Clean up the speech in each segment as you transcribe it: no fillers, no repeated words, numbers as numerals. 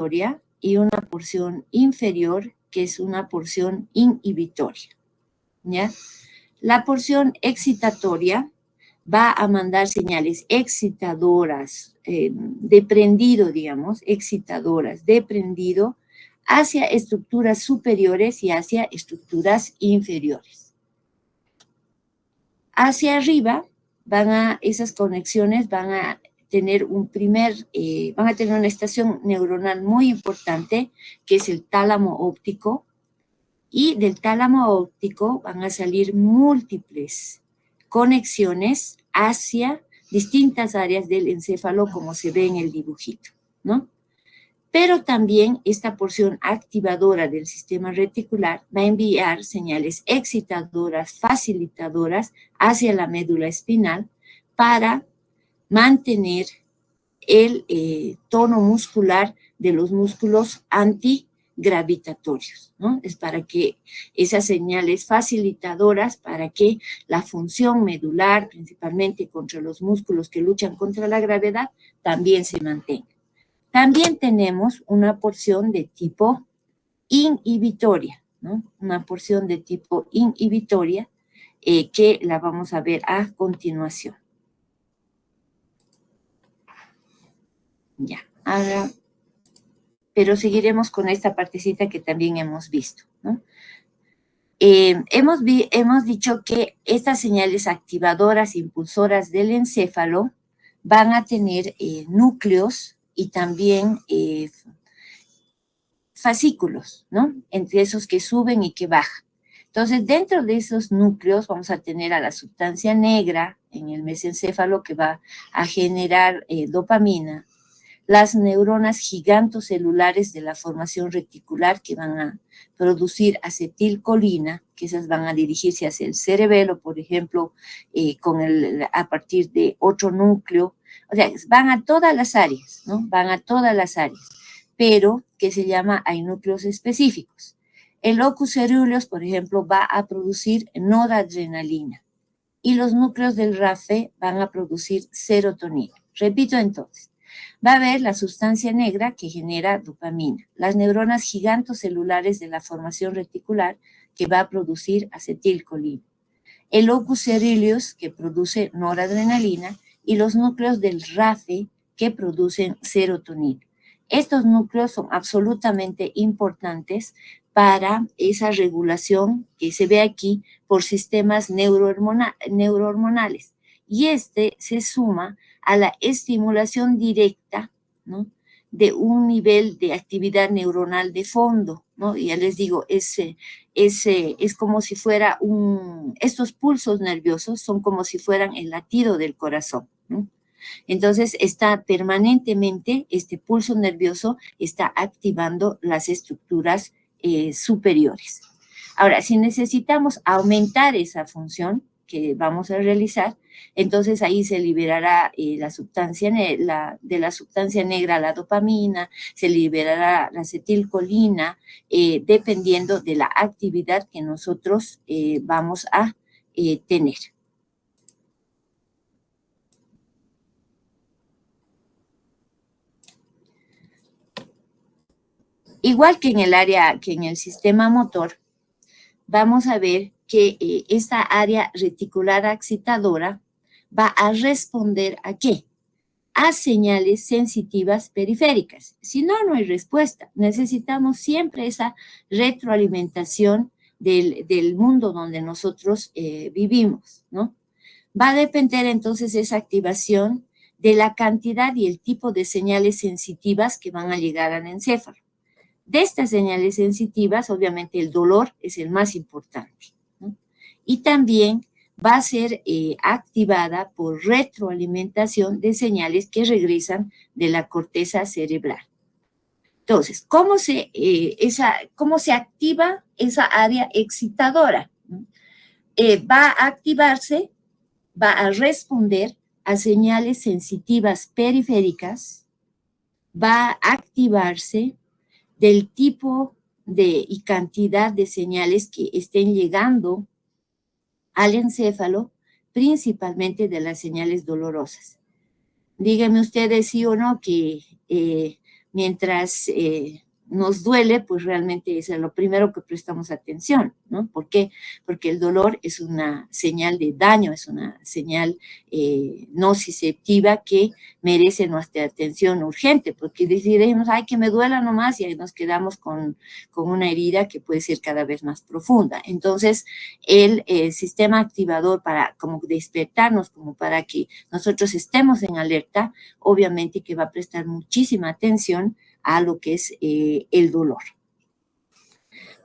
excitatoria y una porción inferior que es una porción inhibitoria, ¿ya? La porción excitatoria va a mandar señales excitadoras, de prendido, digamos, excitadoras de prendido hacia estructuras superiores y hacia estructuras inferiores. Hacia arriba esas conexiones van a tener van a tener una estación neuronal muy importante, que es el tálamo óptico, y del tálamo óptico van a salir múltiples conexiones hacia distintas áreas del encéfalo, como se ve en el dibujito, ¿no? Pero también esta porción activadora del sistema reticular va a enviar señales excitadoras, facilitadoras hacia la médula espinal para mantener el tono muscular de los músculos antigravitatorios, ¿no? Es para que esas señales facilitadoras, para que la función medular, principalmente contra los músculos que luchan contra la gravedad, también se mantenga. También tenemos una porción de tipo inhibitoria, ¿no? Una porción de tipo inhibitoria que la vamos a ver a continuación. Ya, ahora, pero seguiremos con esta partecita que también hemos visto, ¿no? Hemos dicho que estas señales activadoras, impulsoras del encéfalo van a tener núcleos y también fascículos, ¿no? Entre esos que suben y que bajan. Entonces, dentro de esos núcleos vamos a tener a la sustancia negra en el mesencéfalo, que va a generar dopamina, las neuronas gigantocelulares de la formación reticular, que van a producir acetilcolina, que esas van a dirigirse hacia el cerebelo, por ejemplo, a partir de otro núcleo. O sea, van a todas las áreas, ¿no? Van a todas las áreas, pero que se llama, hay núcleos específicos. El locus coeruleus, por ejemplo, va a producir noradrenalina y los núcleos del RAFE van a producir serotonina. Repito entonces, va a haber la sustancia negra que genera dopamina, las neuronas gigantocelulares de la formación reticular que va a producir acetilcolina, el locus coeruleus que produce noradrenalina y los núcleos del RAFE que producen serotonina. Estos núcleos son absolutamente importantes para esa regulación que se ve aquí por sistemas neurohormonales. Y se suma a la estimulación directa, ¿no?, de un nivel de actividad neuronal de fondo, ¿no? Y ya les digo, es como si fuera estos pulsos nerviosos son como si fueran el latido del corazón, ¿no? Entonces, está permanentemente, este pulso nervioso está activando las estructuras superiores. Ahora, si necesitamos aumentar esa función que vamos a realizar, entonces ahí se liberará de la sustancia negra la dopamina, se liberará la acetilcolina, dependiendo de la actividad que nosotros vamos a tener. Igual que en el sistema motor, vamos a ver que esta área reticular excitadora va a responder ¿a qué? A señales sensitivas periféricas. Si no, no hay respuesta. Necesitamos siempre esa retroalimentación del mundo donde nosotros vivimos, ¿no? Va a depender entonces esa activación de la cantidad y el tipo de señales sensitivas que van a llegar al encéfalo. De estas señales sensitivas, obviamente el dolor es el más importante, ¿no? Y también va a ser activada por retroalimentación de señales que regresan de la corteza cerebral. Entonces, ¿cómo se activa esa área excitadora? Va a activarse, va a responder a señales sensitivas periféricas, va a activarse del tipo y cantidad de señales que estén llegando al encéfalo, principalmente de las señales dolorosas. Díganme ustedes sí o no que mientras nos duele, pues realmente es lo primero que prestamos atención, ¿no? ¿Por qué? Porque el dolor es una señal de daño, es una señal nociceptiva que merece nuestra atención urgente, porque decimos, ay, que me duela nomás, y ahí nos quedamos con una herida que puede ser cada vez más profunda. Entonces, el sistema activador para como despertarnos, como para que nosotros estemos en alerta, obviamente que va a prestar muchísima atención a lo que es el dolor.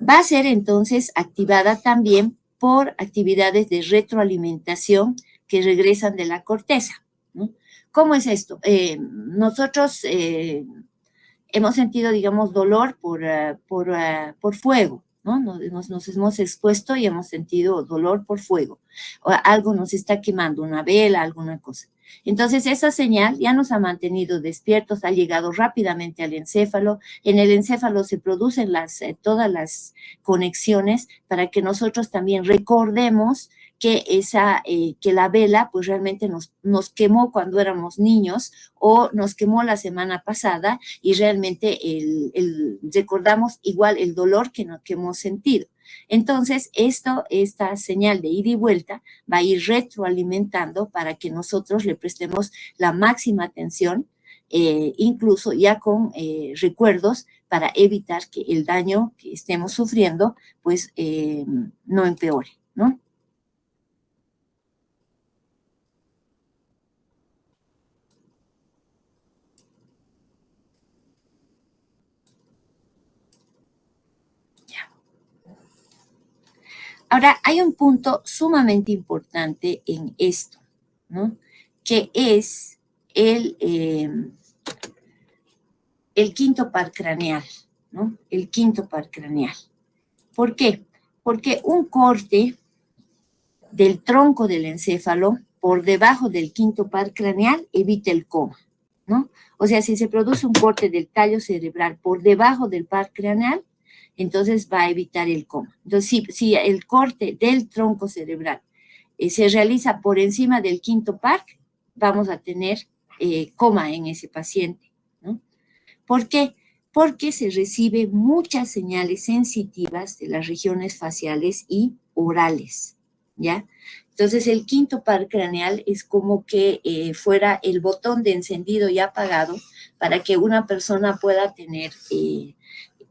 Va a ser entonces activada también por actividades de retroalimentación que regresan de la corteza, ¿no? ¿Cómo es esto? Nosotros hemos sentido, digamos, dolor por fuego, ¿no? Nos hemos expuesto y hemos sentido dolor por fuego. O algo nos está quemando, una vela, alguna cosa. Entonces, esa señal ya nos ha mantenido despiertos, ha llegado rápidamente al encéfalo. En el encéfalo se producen todas las conexiones para que nosotros también recordemos que la vela pues realmente nos quemó cuando éramos niños o nos quemó la semana pasada y realmente recordamos igual el dolor que hemos sentido. Entonces, esta señal de ida y vuelta va a ir retroalimentando para que nosotros le prestemos la máxima atención, incluso ya con recuerdos para evitar que el daño que estemos sufriendo pues no empeore, ¿no? Ahora, hay un punto sumamente importante en esto, ¿no? Que es el quinto par craneal, ¿no? El quinto par craneal. ¿Por qué? Porque un corte del tronco del encéfalo por debajo del quinto par craneal evita el coma, ¿no? O sea, si se produce un corte del tallo cerebral por debajo del par craneal, entonces va a evitar el coma. Entonces, si el corte del tronco cerebral se realiza por encima del quinto par, vamos a tener coma en ese paciente, ¿no? ¿Por qué? Porque se recibe muchas señales sensitivas de las regiones faciales y orales, ¿ya? Entonces, el quinto par craneal es como que fuera el botón de encendido y apagado para que una persona pueda tener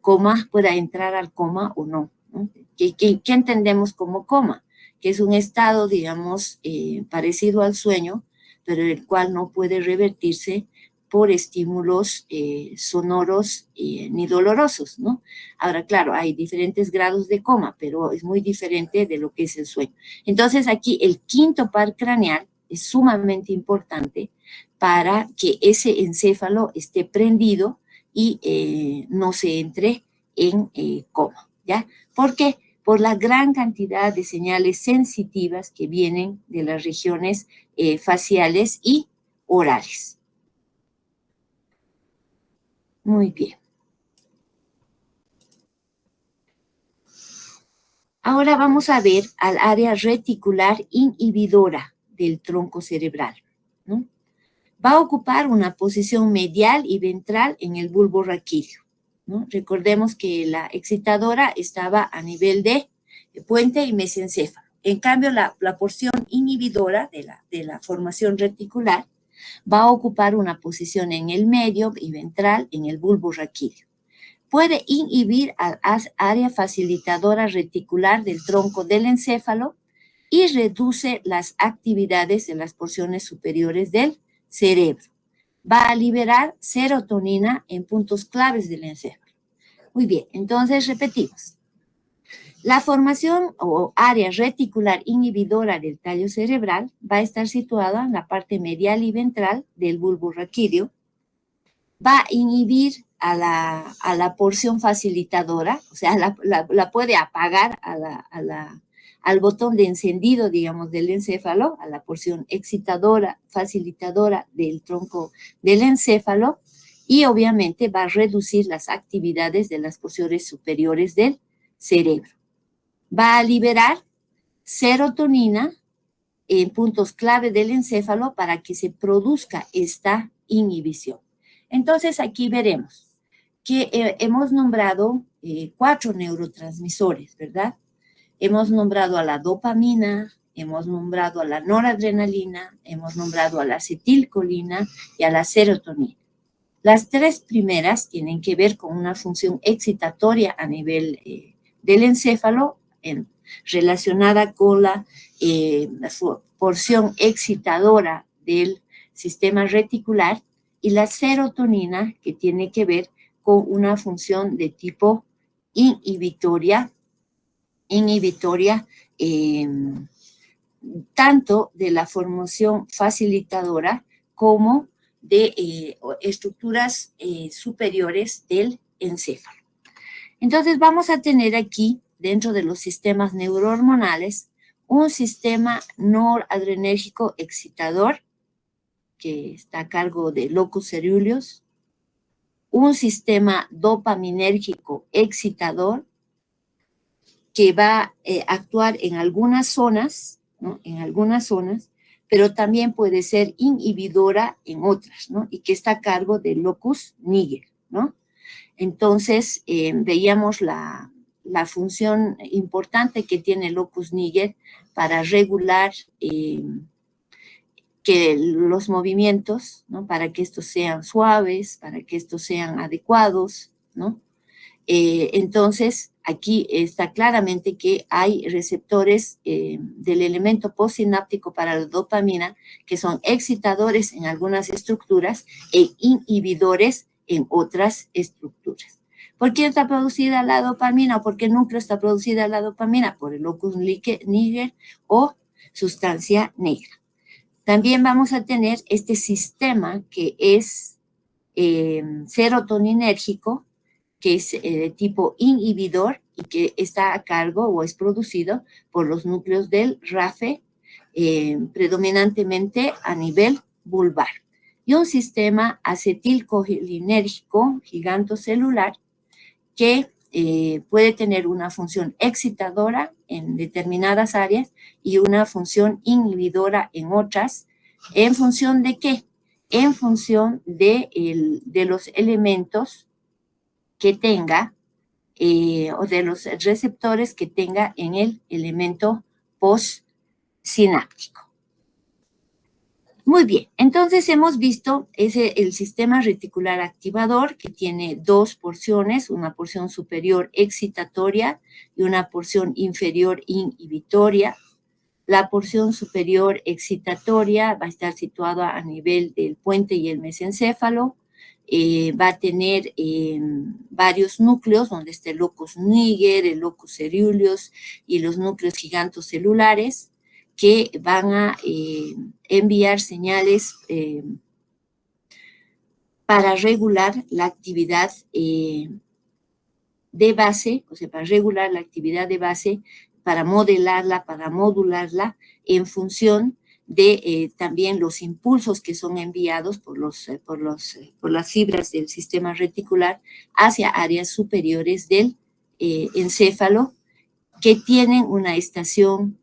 coma, pueda entrar al coma o no, ¿no? ¿Qué entendemos como coma? Que es un estado, digamos, parecido al sueño, pero el cual no puede revertirse por estímulos sonoros ni dolorosos, ¿no? Ahora, claro, hay diferentes grados de coma, pero es muy diferente de lo que es el sueño. Entonces, aquí el quinto par craneal es sumamente importante para que ese encéfalo esté prendido y no se entre en coma, ¿ya? ¿Por qué? Por la gran cantidad de señales sensitivas que vienen de las regiones faciales y orales. Muy bien. Ahora vamos a ver al área reticular inhibidora del tronco cerebral, ¿no? Va a ocupar una posición medial y ventral en el bulbo raquídeo, ¿no? Recordemos que la excitadora estaba a nivel de puente y mesencéfalo. En cambio, la porción inhibidora de la formación reticular va a ocupar una posición en el medio y ventral en el bulbo raquídeo. Puede inhibir al área facilitadora reticular del tronco del encéfalo y reduce las actividades de las porciones superiores del cerebro. Va a liberar serotonina en puntos claves del encéfalo. Muy bien, entonces repetimos. La formación o área reticular inhibidora del tallo cerebral va a estar situada en la parte medial y ventral del bulbo raquídeo. Va a inhibir a la porción facilitadora, o sea, la puede apagar al botón de encendido, digamos, del encéfalo, a la porción excitadora, facilitadora del tronco del encéfalo, y obviamente va a reducir las actividades de las porciones superiores del cerebro. Va a liberar serotonina en puntos clave del encéfalo para que se produzca esta inhibición. Entonces, aquí veremos que hemos nombrado 4 neurotransmisores, ¿verdad? Hemos nombrado a la dopamina, hemos nombrado a la noradrenalina, hemos nombrado a la acetilcolina y a la serotonina. Las 3 primeras tienen que ver con una función excitatoria a nivel del encéfalo, relacionada con la porción excitadora del sistema reticular, y la serotonina, que tiene que ver con una función de tipo inhibitoria, tanto de la formación facilitadora como de estructuras superiores del encéfalo. Entonces vamos a tener aquí, dentro de los sistemas neurohormonales, un sistema noradrenérgico excitador, que está a cargo de locus coeruleus, un sistema dopaminérgico excitador, que va a actuar en algunas zonas, ¿no? En algunas zonas, pero también puede ser inhibidora en otras, ¿no? Y que está a cargo del locus niger, ¿no? Entonces, veíamos la función importante que tiene el locus niger para regular que los movimientos, ¿no? Para que estos sean suaves, para que estos sean adecuados, ¿no? Entonces, aquí está claramente que hay receptores del elemento postsináptico para la dopamina que son excitadores en algunas estructuras e inhibidores en otras estructuras. ¿Por qué está producida la dopamina o por qué núcleo está producida la dopamina? Por el locus niger o sustancia negra. También vamos a tener este sistema que es serotoninérgico, que es de tipo inhibidor y que está a cargo o es producido por los núcleos del RAFE, predominantemente a nivel vulvar. Y un sistema acetilcolinérgico gigantocelular que puede tener una función excitadora en determinadas áreas y una función inhibidora en otras. ¿En función de qué? En función de los elementos que tenga o de los receptores que tenga en el elemento postsináptico. Muy bien, entonces hemos visto el sistema reticular activador, que tiene 2 porciones, una porción superior excitatoria y una porción inferior inhibitoria. La porción superior excitatoria va a estar situada a nivel del puente y el mesencéfalo. Va a tener varios núcleos, donde está el locus niger, el locus coeruleus y los núcleos gigantocelulares, que van a enviar señales para regular la actividad de base, o sea, para regular la actividad de base, para modelarla, para modularla en función de también los impulsos que son enviados por las fibras del sistema reticular hacia áreas superiores del encéfalo, que tienen una estación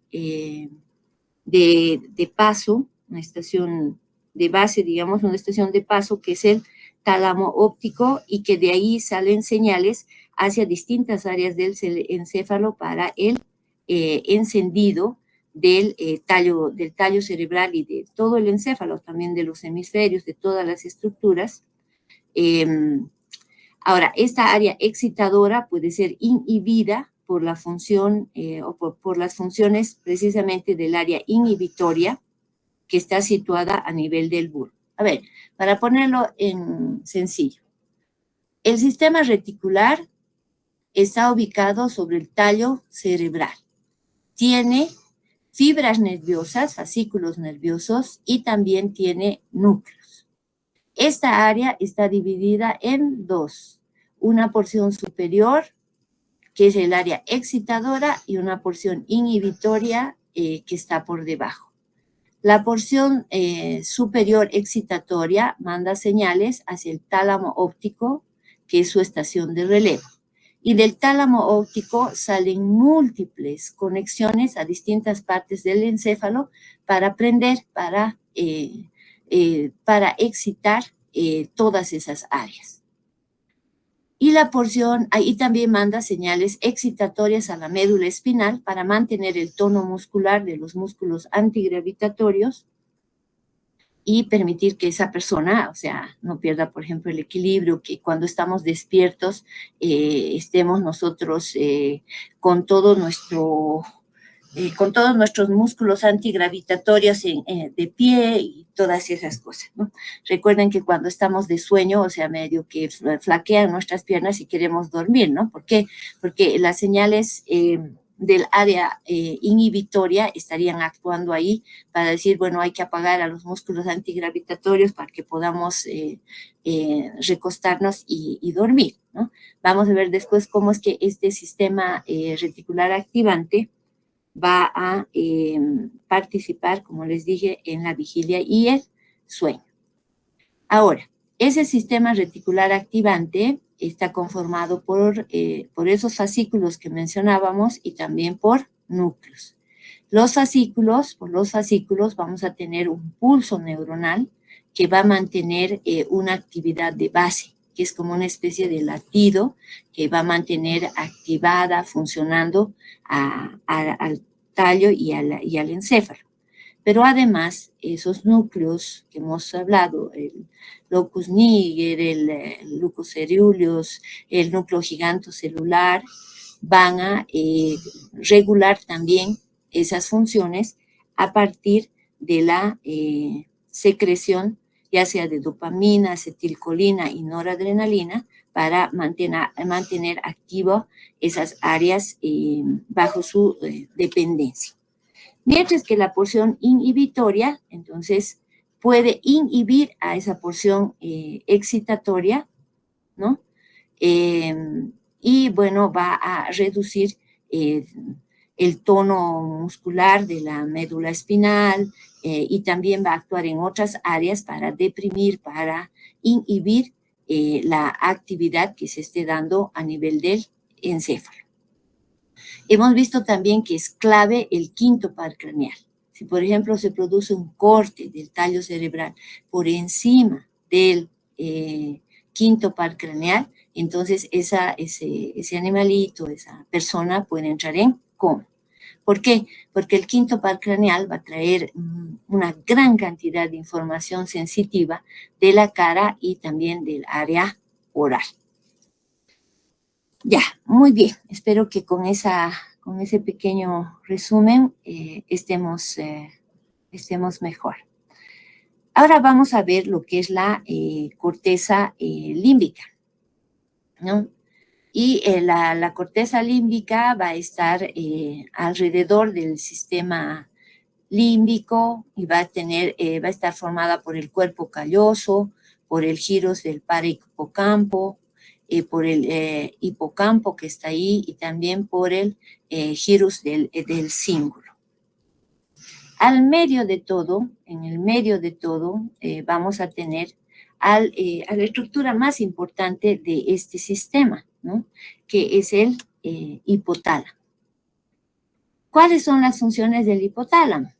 de paso, una estación de base, digamos, una estación de paso que es el tálamo óptico, y que de ahí salen señales hacia distintas áreas del encéfalo para el encendido del tallo cerebral y de todo el encéfalo, también de los hemisferios, de todas las estructuras. Ahora, esta área excitadora puede ser inhibida por la función o por las funciones precisamente del área inhibitoria, que está situada a nivel del bulbo. A ver, para ponerlo en sencillo, el sistema reticular está ubicado sobre el tallo cerebral. Tiene fibras nerviosas, fascículos nerviosos, y también tiene núcleos. Esta área está dividida en 2. Una porción superior, que es el área excitadora, y una porción inhibitoria que está por debajo. La porción superior excitatoria manda señales hacia el tálamo óptico, que es su estación de relevo. Y del tálamo óptico salen múltiples conexiones a distintas partes del encéfalo para excitar todas esas áreas. Y la porción, ahí también manda señales excitatorias a la médula espinal para mantener el tono muscular de los músculos antigravitatorios y permitir que esa persona, o sea, no pierda, por ejemplo, el equilibrio, que cuando estamos despiertos estemos nosotros con todo nuestro... con todos nuestros músculos antigravitatorios de pie y todas esas cosas, ¿no? Recuerden que cuando estamos de sueño, o sea, medio que flaquean nuestras piernas y queremos dormir, ¿no? ¿Por qué? Porque las señales del área inhibitoria estarían actuando ahí para decir, bueno, hay que apagar a los músculos antigravitatorios para que podamos recostarnos y dormir, ¿no? Vamos a ver después cómo es que este sistema reticular activante va a participar, como les dije, en la vigilia y el sueño. Ahora, ese sistema reticular activante está conformado por esos fascículos que mencionábamos y también por núcleos. Por los fascículos vamos a tener un pulso neuronal que va a mantener una actividad de base, que es como una especie de latido que va a mantener activada, funcionando al tallo y al encéfalo. Pero además, esos núcleos que hemos hablado, el locus niger, el lucus coeruleus, el núcleo gigantocelular, van a regular también esas funciones a partir de la secreción, ya sea de dopamina, acetilcolina y noradrenalina, para mantener activo esas áreas bajo su dependencia. Mientras que la porción inhibitoria, entonces, puede inhibir a esa porción excitatoria, ¿no? Y bueno, va a reducir el tono muscular de la médula espinal y también va a actuar en otras áreas para deprimir, para inhibir la actividad que se esté dando a nivel del encéfalo. Hemos visto también que es clave el quinto par craneal. Si, por ejemplo, se produce un corte del tallo cerebral por encima del quinto par craneal, entonces ese animalito, esa persona puede entrar en coma. ¿Por qué? Porque el quinto par craneal va a traer una gran cantidad de información sensitiva de la cara y también del área oral. Ya, muy bien. Espero que con ese pequeño resumen estemos mejor. Ahora vamos a ver lo que es la corteza límbica, ¿no? Y la corteza límbica va a estar alrededor del sistema límbico y va a estar formada por el cuerpo calloso, por el giros del parahipocampo, por el hipocampo que está ahí y también por el giros del cíngulo. En el medio de todo, vamos a tener a la estructura más importante de este sistema, ¿no? Que es el hipotálamo. ¿Cuáles son las funciones del hipotálamo?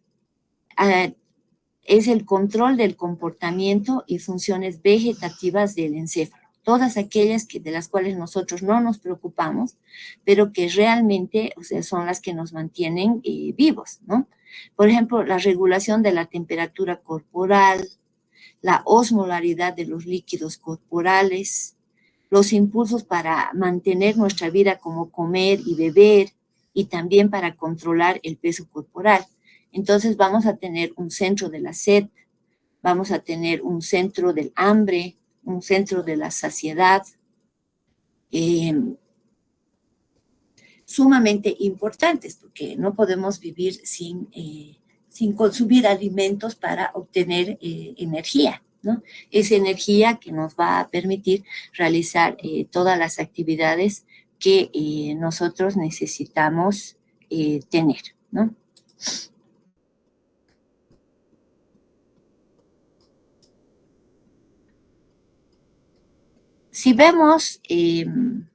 Es el control del comportamiento y funciones vegetativas del encéfalo. Todas aquellas de las cuales nosotros no nos preocupamos, pero que realmente, o sea, son las que nos mantienen vivos, ¿no? Por ejemplo, la regulación de la temperatura corporal, la osmolaridad de los líquidos corporales, los impulsos para mantener nuestra vida como comer y beber y también para controlar el peso corporal. Entonces vamos a tener un centro de la sed, vamos a tener un centro del hambre, un centro de la saciedad, sumamente importantes porque no podemos vivir sin consumir alimentos para obtener energía, ¿no? Esa energía que nos va a permitir realizar todas las actividades que nosotros necesitamos tener, ¿no? Si vemos el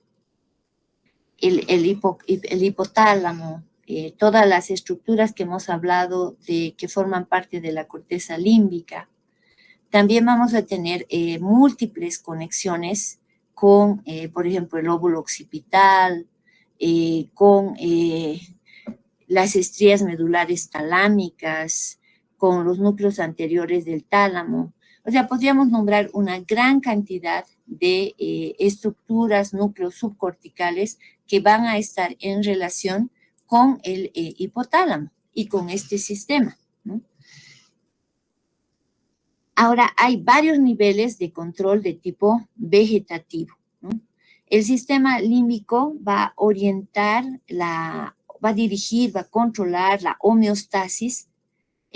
hipotálamo, todas las estructuras que hemos hablado que forman parte de la corteza límbica, También vamos a tener múltiples conexiones con, por ejemplo, el óvulo occipital, con las estrías medulares talámicas, con los núcleos anteriores del tálamo. O sea, podríamos nombrar una gran cantidad de estructuras, núcleos subcorticales que van a estar en relación con el hipotálamo y con este sistema, ¿no? Ahora, hay varios niveles de control de tipo vegetativo, ¿no? El sistema límbico va a orientar, va a dirigir, va a controlar la homeostasis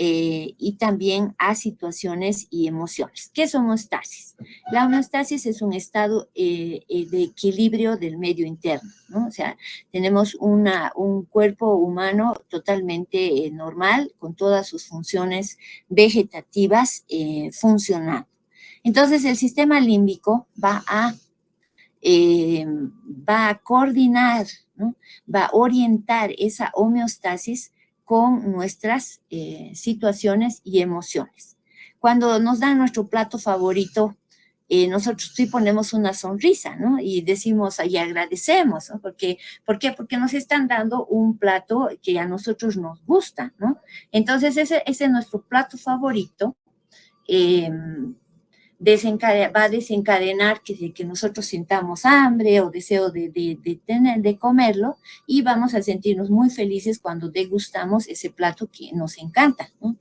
y también a situaciones y emociones. ¿Qué es homeostasis? La homeostasis es un estado de equilibrio del medio interno, ¿no? O sea, tenemos un cuerpo humano totalmente normal, con todas sus funciones vegetativas funcionando. Entonces, el sistema límbico va a coordinar, ¿no? Va a orientar esa homeostasis con nuestras situaciones y emociones. Cuando nos dan nuestro plato favorito, nosotros sí ponemos una sonrisa, ¿no? Y decimos, y agradecemos, ¿no? ¿Por qué? Porque nos están dando un plato que a nosotros nos gusta, ¿no? Entonces, ese es nuestro plato favorito. Va a desencadenar que nosotros sintamos hambre o deseo de comerlo, y vamos a sentirnos muy felices cuando degustamos ese plato que nos encanta, ¿no?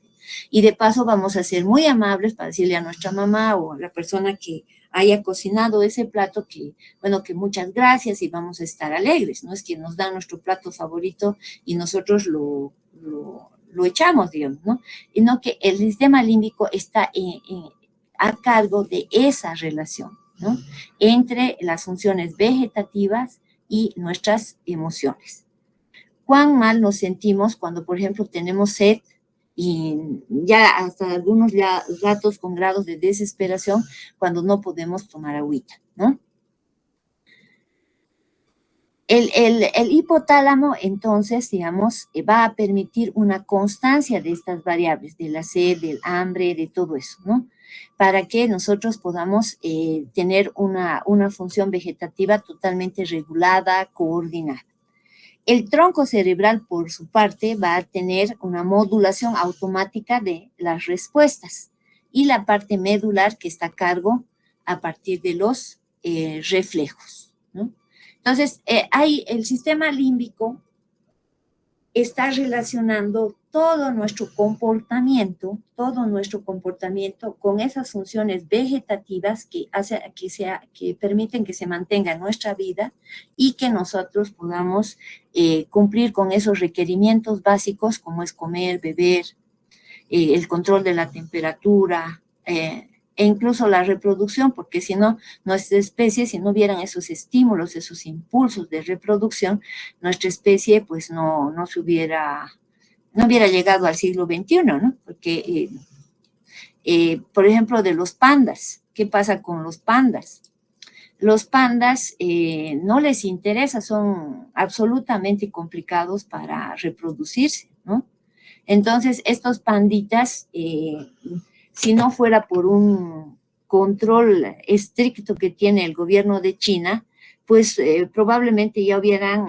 Y de paso vamos a ser muy amables para decirle a nuestra mamá o a la persona que haya cocinado ese plato que, bueno, que muchas gracias, y vamos a estar alegres. No es que nos dan nuestro plato favorito y nosotros lo echamos, digamos, ¿no? Sino que el sistema límbico está a cargo de esa relación, ¿no? Entre las funciones vegetativas y nuestras emociones. ¿Cuán mal nos sentimos cuando, por ejemplo, tenemos sed y ya hasta algunos gatos con grados de desesperación cuando no podemos tomar agüita, ¿no? El hipotálamo, entonces, digamos, va a permitir una constancia de estas variables, de la sed, del hambre, de todo eso, ¿no? Para que nosotros podamos tener una función vegetativa totalmente regulada, coordinada. El tronco cerebral, por su parte, va a tener una modulación automática de las respuestas, y la parte medular, que está a cargo a partir de los reflejos, ¿no? Entonces, el sistema límbico está relacionando todo nuestro comportamiento con esas funciones vegetativas que permiten que se mantenga nuestra vida y que nosotros podamos cumplir con esos requerimientos básicos, como es comer, beber, el control de la temperatura, e incluso la reproducción, porque si no, nuestra especie, si no hubieran esos estímulos, esos impulsos de reproducción, nuestra especie pues no hubiera llegado al siglo XXI, ¿no? Porque, por ejemplo, de los pandas, ¿qué pasa con los pandas? Los pandas no les interesa, son absolutamente complicados para reproducirse, ¿no? Entonces, estos panditas, si no fuera por un control estricto que tiene el gobierno de China, pues probablemente ya hubieran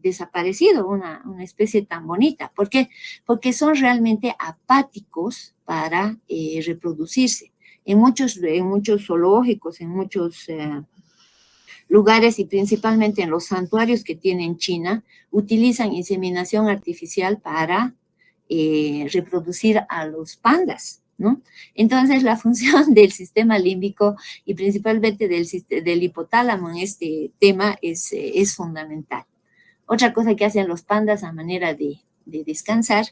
desaparecido, una especie tan bonita. ¿Por qué? Porque son realmente apáticos para reproducirse. En muchos zoológicos, en muchos lugares y principalmente en los santuarios que tiene China, utilizan inseminación artificial para reproducir a los pandas, ¿no? Entonces, la función del sistema límbico y principalmente del hipotálamo en este tema es fundamental. Otra cosa que hacen los pandas a manera de descansar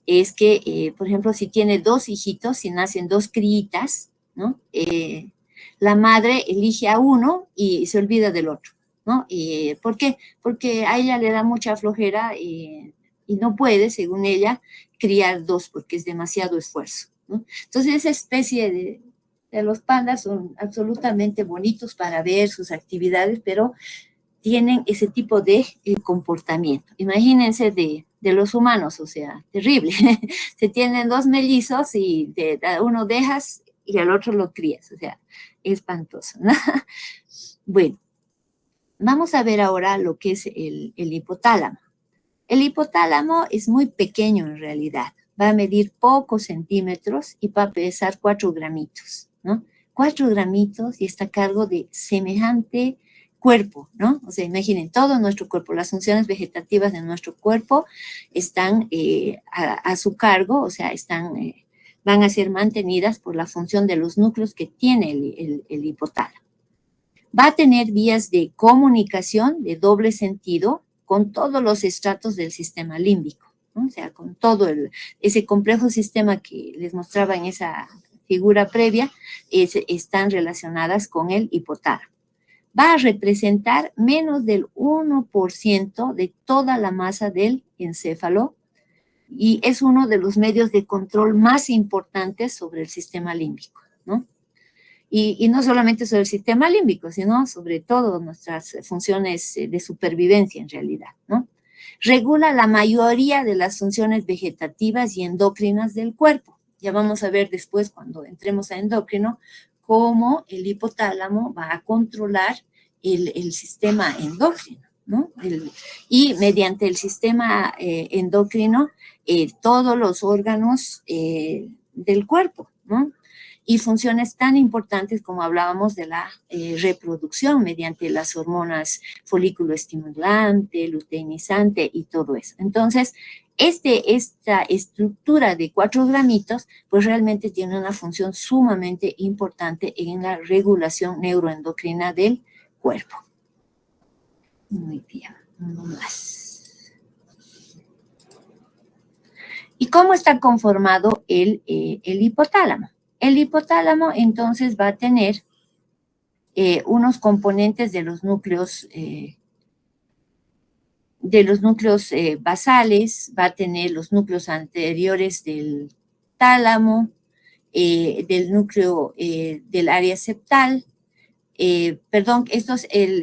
es que, por ejemplo, si tiene dos hijitos, si nacen dos críitas, ¿no? La madre elige a uno y se olvida del otro, ¿no? ¿Por qué? Porque a ella le da mucha flojera y no puede, según ella, criar dos porque es demasiado esfuerzo, ¿no? Entonces, esa especie de los pandas son absolutamente bonitos para ver sus actividades, pero tienen ese tipo de comportamiento. Imagínense de los humanos, o sea, terrible. Se tienen dos mellizos y uno dejas y al otro lo crías, o sea, espantoso, ¿no? Bueno, vamos a ver ahora lo que es el hipotálamo. El hipotálamo es muy pequeño en realidad, va a medir pocos centímetros y va a pesar 4 gramitos, ¿no? 4 gramitos y está a cargo de semejante cuerpo, ¿no? O sea, imaginen, todo nuestro cuerpo, las funciones vegetativas de nuestro cuerpo están a su cargo, o sea, van a ser mantenidas por la función de los núcleos que tiene el hipotálamo. Va a tener vías de comunicación de doble sentido con todos los estratos del sistema límbico, ¿no? O sea, con todo ese complejo sistema que les mostraba en esa figura previa, están relacionadas con el hipotálamo. Va a representar menos del 1% de toda la masa del encéfalo y es uno de los medios de control más importantes sobre el sistema límbico, ¿no? Y no solamente sobre el sistema límbico, sino sobre todo nuestras funciones de supervivencia en realidad, ¿no? Regula la mayoría de las funciones vegetativas y endocrinas del cuerpo. Ya vamos a ver después, cuando entremos a endocrino, cómo el hipotálamo va a controlar el sistema endocrino, ¿no? Y mediante el sistema endocrino, todos los órganos del cuerpo, ¿no? Y funciones tan importantes como hablábamos de la reproducción mediante las hormonas folículo estimulante, luteinizante y todo eso. Entonces, esta estructura de 4 gramitos, pues realmente tiene una función sumamente importante en la regulación neuroendocrina del cuerpo. Muy bien, uno más. ¿Y cómo está conformado el hipotálamo? El hipotálamo entonces va a tener unos componentes de los núcleos basales, va a tener los núcleos anteriores del tálamo, del núcleo del área septal, el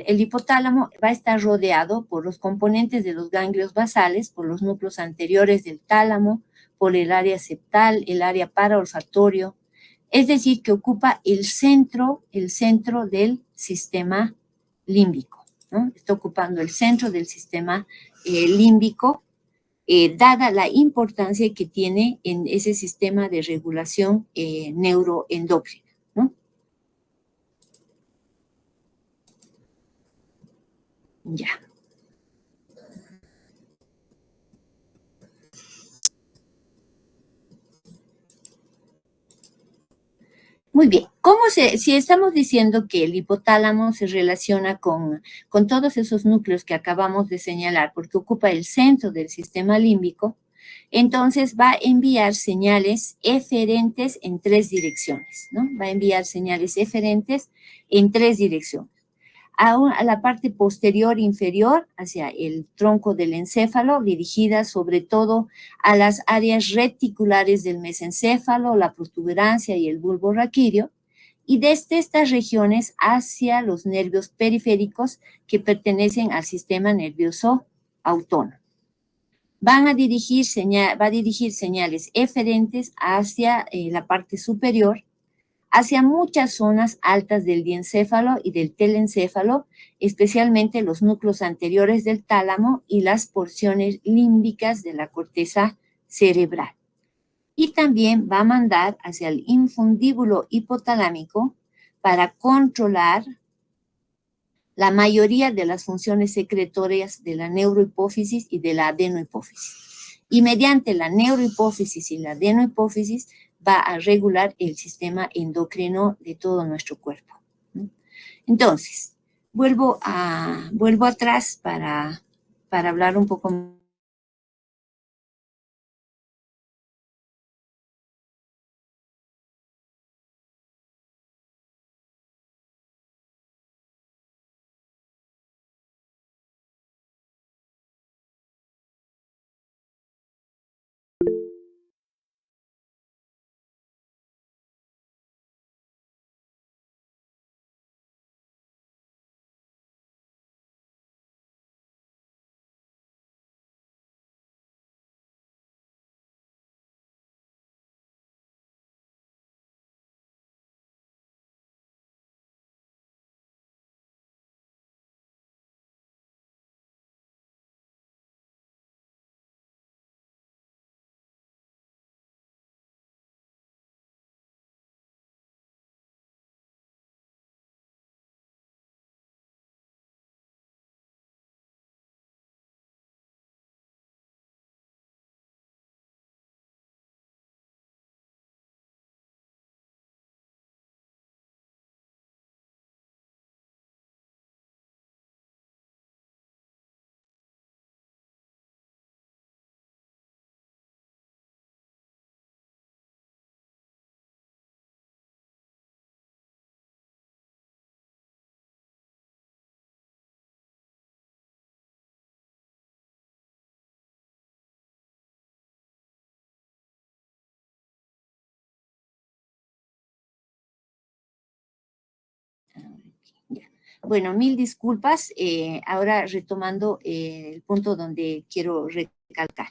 hipotálamo va a estar rodeado por los componentes de los ganglios basales, por los núcleos anteriores del tálamo, por el área septal, el área paraolfatorio, es decir, que ocupa el centro del sistema límbico, ¿no? Está ocupando el centro del sistema límbico, dada la importancia que tiene en ese sistema de regulación neuroendocrina, ¿no? Ya. Muy bien, si estamos diciendo que el hipotálamo se relaciona con todos esos núcleos que acabamos de señalar, porque ocupa el centro del sistema límbico, entonces va a enviar señales eferentes en 3 direcciones, ¿no? Va a enviar señales eferentes en 3 direcciones. A la parte posterior inferior, hacia el tronco del encéfalo, dirigida sobre todo a las áreas reticulares del mesencéfalo, la protuberancia y el bulbo raquídeo, y desde estas regiones hacia los nervios periféricos que pertenecen al sistema nervioso autónomo. Va a dirigir señales eferentes hacia la parte superior, hacia muchas zonas altas del diencéfalo y del telencéfalo, especialmente los núcleos anteriores del tálamo y las porciones límbicas de la corteza cerebral. Y también va a mandar hacia el infundíbulo hipotalámico para controlar la mayoría de las funciones secretorias de la neurohipófisis y de la adenohipófisis. Y mediante la neurohipófisis y la adenohipófisis va a regular el sistema endocrino de todo nuestro cuerpo. Entonces, vuelvo atrás para hablar un poco Bueno, mil disculpas. Ahora retomando el punto donde quiero recalcar.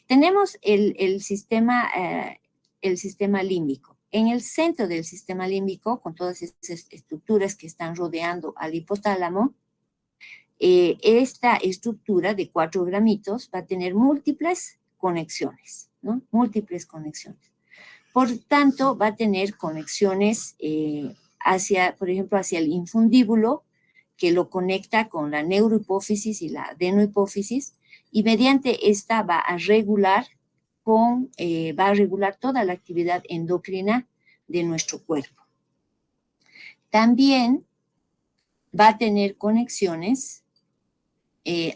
Tenemos el sistema límbico. En el centro del sistema límbico, con todas esas estructuras que están rodeando al hipotálamo, esta estructura de 4 gramitos va a tener múltiples conexiones, ¿no? Múltiples conexiones. Por tanto, va a tener conexiones hacia, por ejemplo, hacia el infundíbulo, que lo conecta con la neurohipófisis y la adenohipófisis, y mediante esta va a regular toda la actividad endocrina de nuestro cuerpo. También va a tener conexiones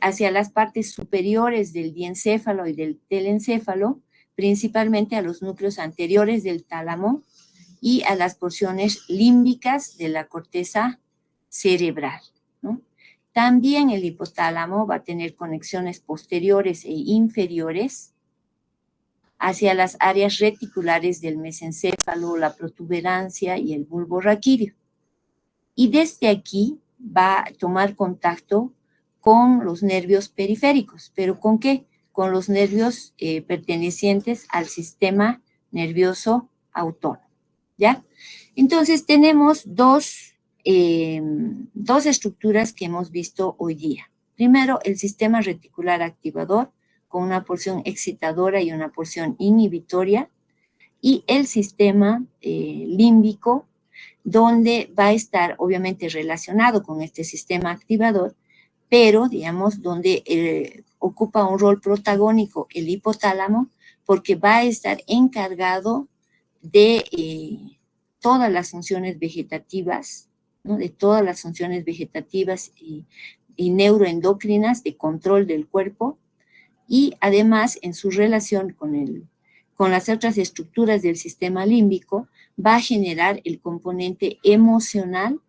hacia las partes superiores del diencéfalo y del telencéfalo, principalmente a los núcleos anteriores del tálamo y a las porciones límbicas de la corteza cerebral, ¿no? También el hipotálamo va a tener conexiones posteriores e inferiores hacia las áreas reticulares del mesencéfalo, la protuberancia y el bulbo raquídeo. Y desde aquí va a tomar contacto con los nervios periféricos. ¿Pero con qué? Con los nervios pertenecientes al sistema nervioso autónomo, ¿ya? Entonces, tenemos dos estructuras que hemos visto hoy día. Primero, el sistema reticular activador, con una porción excitadora y una porción inhibitoria, y el sistema límbico, donde va a estar obviamente relacionado con este sistema activador, pero, digamos, donde ocupa un rol protagónico el hipotálamo, porque va a estar encargado de todas las funciones vegetativas, ¿no? De todas las funciones vegetativas y neuroendocrinas de control del cuerpo, y además en su relación con las otras estructuras del sistema límbico, va a generar el componente emocional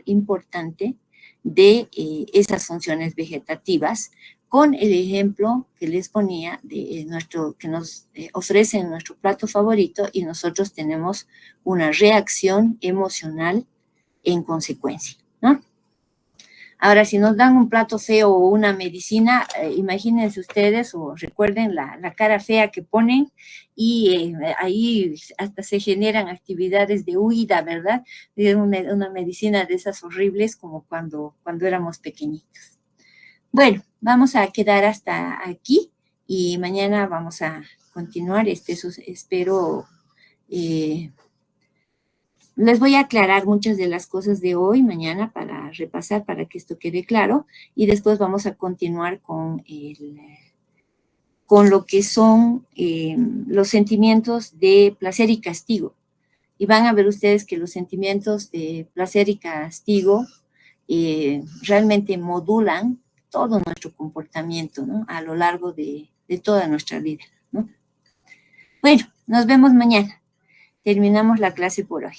importante de esas funciones vegetativas, con el ejemplo que les ponía de que nos ofrecen nuestro plato favorito, y nosotros tenemos una reacción emocional en consecuencia, ¿no? Ahora, si nos dan un plato feo o una medicina, imagínense ustedes o recuerden la cara fea que ponen, y ahí hasta se generan actividades de huida, ¿verdad? De una medicina de esas horribles como cuando éramos pequeñitos. Bueno, vamos a quedar hasta aquí y mañana vamos a continuar. Espero... les voy a aclarar muchas de las cosas de hoy, mañana, para repasar, para que esto quede claro, y después vamos a continuar con lo que son los sentimientos de placer y castigo. Y van a ver ustedes que los sentimientos de placer y castigo realmente modulan todo nuestro comportamiento, ¿no? A lo largo de toda nuestra vida, ¿no? Bueno, nos vemos mañana. Terminamos la clase por hoy.